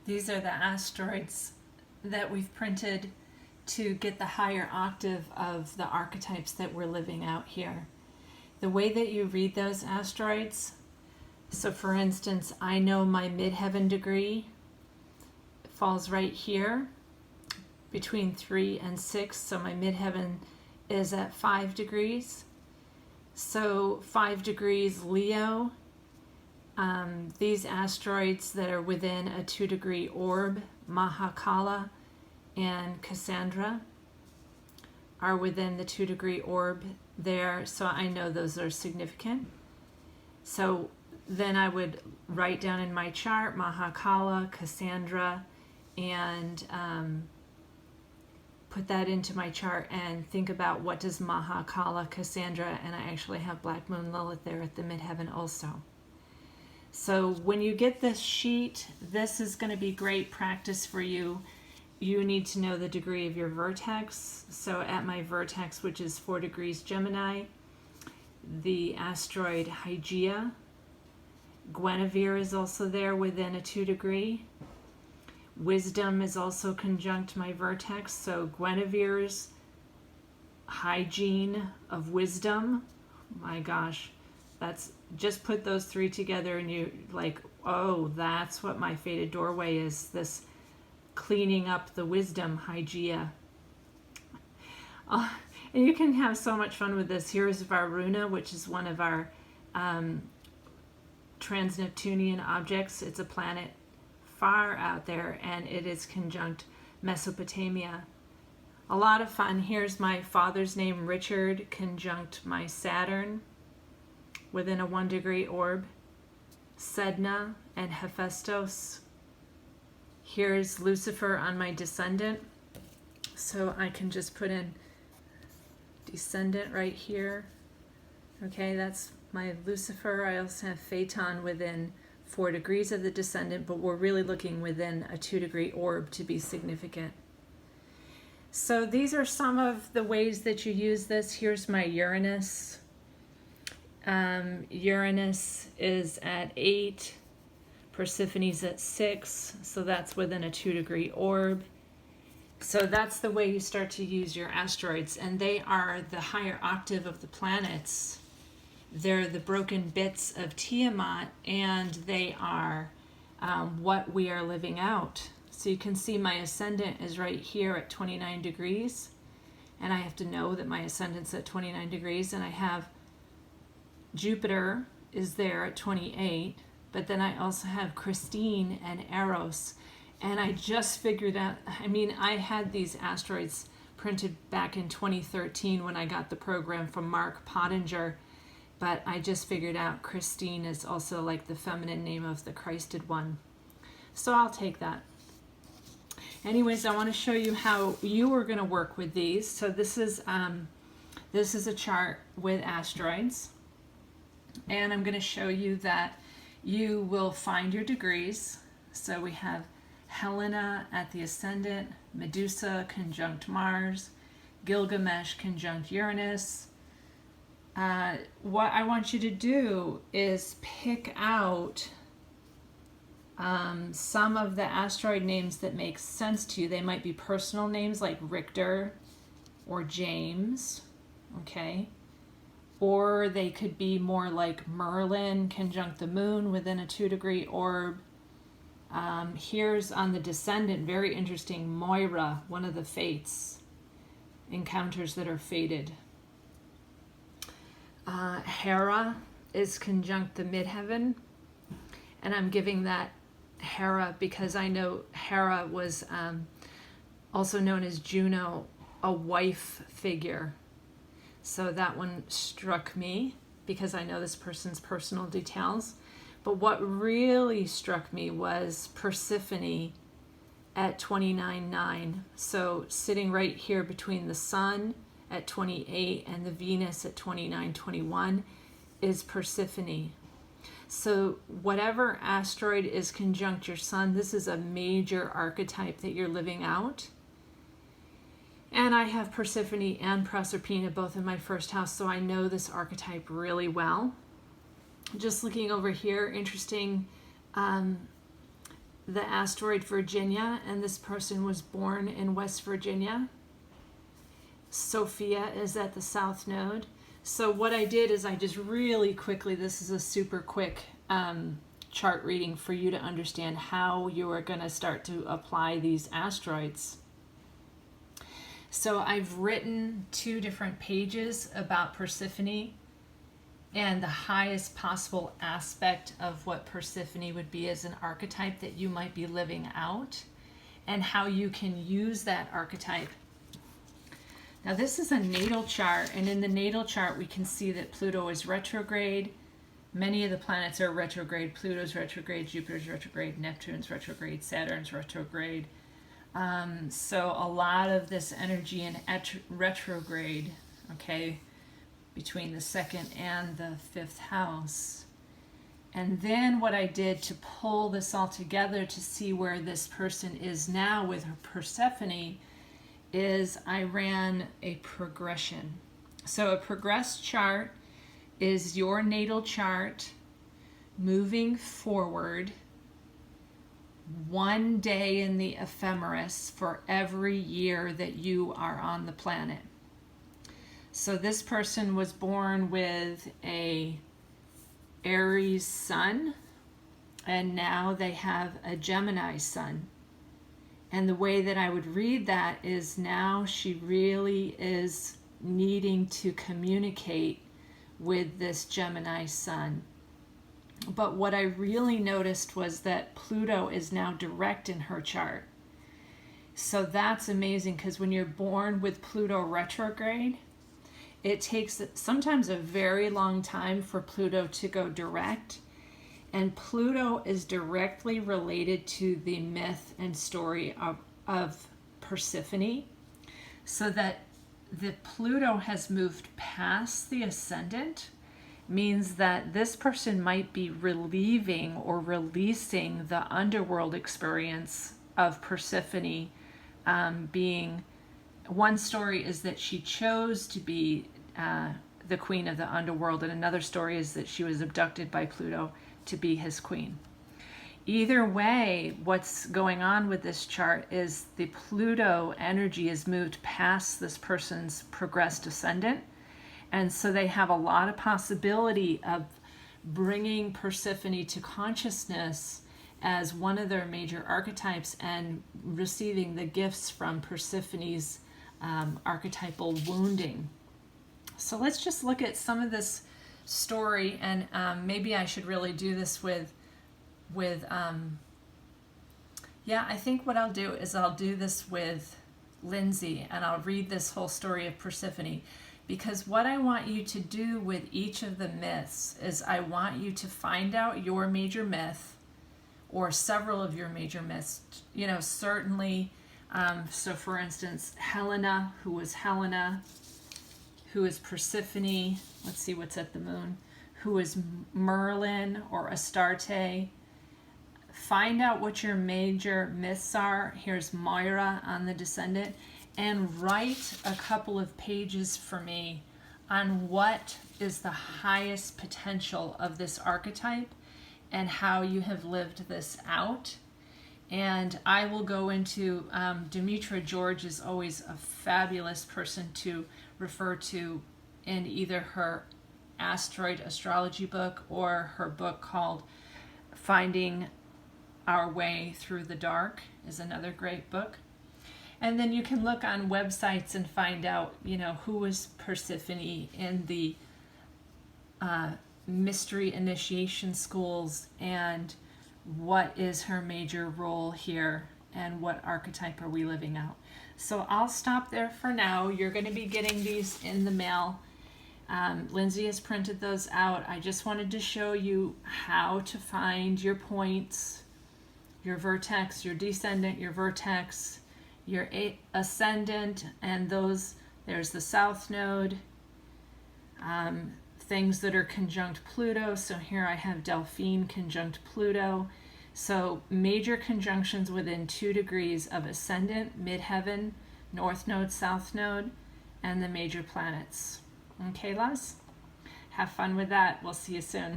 These are the asteroids that we've printed to get the higher octave of the archetypes that we're living out here. The way that you read those asteroids, so for instance, I know my midheaven degree falls right here between 3 and 6, so my midheaven is at 5 degrees. So 5 degrees Leo, these asteroids that are within a 2-degree orb, Mahakala and Cassandra, are within the 2-degree orb there, so I know those are significant. So then I would write down in my chart Mahakala, Cassandra, and put that into my chart and think about what does Mahakala, Cassandra, and I actually have Black Moon Lilith there at the midheaven also. So when you get this sheet, this is going to be great practice for you. You need to know the degree of your vertex. So at my vertex, which is 4 degrees Gemini, the asteroid Hygeia, Guinevere is also there within a 2-degree. Wisdom is also conjunct my vertex, so Guinevere's hygiene of wisdom, my gosh, that's just put those 3 together and you like, oh, that's what my fated doorway is, this cleaning up the wisdom, Hygeia. And you can have so much fun with this. Here's Varuna, which is one of our trans-Neptunian objects. It's a planet far out there, and it is conjunct Mesopotamia. A lot of fun. Here's my father's name, Richard, conjunct my Saturn within a 1-degree orb, Sedna and Hephaestus. Here's Lucifer on my descendant, so I can just put in descendant right here. Okay, that's my Lucifer. I also have Phaeton within 4 degrees of the descendant, but we're really looking within a 2-degree orb to be significant. So these are some of the ways that you use this. Here's my Uranus. Uranus is at 8, Persephone's at 6, so that's within a 2-degree orb. So that's the way you start to use your asteroids, and they are the higher octave of the planets. They're the broken bits of Tiamat, and they are what we are living out. So you can see my ascendant is right here at 29 degrees, and I have to know that my ascendant's at 29 degrees, and I have Jupiter is there at 28, but then I also have Christine and Eros, and I just figured out, I mean, I had these asteroids printed back in 2013 when I got the program from Mark Pottinger, but I just figured out Christine is also like the feminine name of the Christed one. So I'll take that. Anyways, I want to show you how you are going to work with these. So this is a chart with asteroids, and I'm going to show you that you will find your degrees. So we have Helena at the ascendant, Medusa conjunct Mars, Gilgamesh conjunct Uranus. What I want you to do is pick out some of the asteroid names that make sense to you. They might be personal names like Richter or James, okay? Or they could be more like Merlin conjunct the moon within a 2-degree orb. Here's on the descendant, very interesting, Moira, one of the fates, encounters that are fated. Hera is conjunct the midheaven, and I'm giving that Hera because I know Hera was also known as Juno, a wife figure. So that one struck me because I know this person's personal details. But what really struck me was Persephone at 29.9. So sitting right here between the Sun at 28 and the Venus at 29.21 is Persephone. So whatever asteroid is conjunct your Sun, this is a major archetype that you're living out. And I have Persephone and Proserpina both in my first house, so I know this archetype really well. Just looking over here, interesting the asteroid Virginia, and this person was born in West Virginia. Sophia is at the south node. So what I did is I just really quickly, this is a super quick chart reading for you to understand how you are going to start to apply these asteroids. So I've written 2 different pages about Persephone and the highest possible aspect of what Persephone would be as an archetype that you might be living out, and how you can use that archetype. Now this is a natal chart, and in the natal chart we can see that Pluto is retrograde. Many of the planets are retrograde. Pluto's retrograde, Jupiter's retrograde, Neptune's retrograde, Saturn's retrograde. So a lot of this energy in retrograde, okay, between the 2nd and the 5th house. And then what I did to pull this all together to see where this person is now with her Persephone is I ran a progression. So a progressed chart is your natal chart moving forward 1 day in the ephemeris for every year that you are on the planet. So this person was born with a Aries sun, and now they have a Gemini sun. And the way that I would read that is now she really is needing to communicate with this Gemini sun. But what I really noticed was that Pluto is now direct in her chart. So that's amazing, because when you're born with Pluto retrograde, it takes sometimes a very long time for Pluto to go direct. And Pluto is directly related to the myth and story of Persephone. So that the Pluto has moved past the ascendant means that this person might be relieving or releasing the underworld experience of Persephone being. One story is that she chose to be the queen of the underworld, and another story is that she was abducted by Pluto to be his queen. Either way, what's going on with this chart is the Pluto energy has moved past this person's progressed ascendant, and so they have a lot of possibility of bringing Persephone to consciousness as one of their major archetypes and receiving the gifts from Persephone's archetypal wounding. So let's just look at some of this story, and maybe I should really do this with I think what I'll do is I'll do this with Lindsay, and I'll read this whole story of Persephone, because what I want you to do with each of the myths is I want you to find out your major myth or several of your major myths, you know, certainly. So for instance, Helena, who is Persephone, let's see what's at the moon, who is Merlin or Astarte. Find out what your major myths are. Here's Moira on the descendant, and write a couple of pages for me on what is the highest potential of this archetype and how you have lived this out. And I will go into, Demetra George is always a fabulous person to refer to in either her Asteroid Astrology book or her book called Finding Our Way Through the Dark is another great book. And then you can look on websites and find out, you know, who was Persephone in the mystery initiation schools, and what is her major role here, and what archetype are we living out. So I'll stop there for now. You're going to be getting these in the mail. Lindsay has printed those out. I just wanted to show you how to find your points, your vertex, your descendant, your vertex, your ascendant, and those, there's the south node, things that are conjunct Pluto. So here I have Delphine conjunct Pluto. So major conjunctions within 2 degrees of ascendant, midheaven, north node, south node, and the major planets. Okay, loves? Have fun with that. We'll see you soon.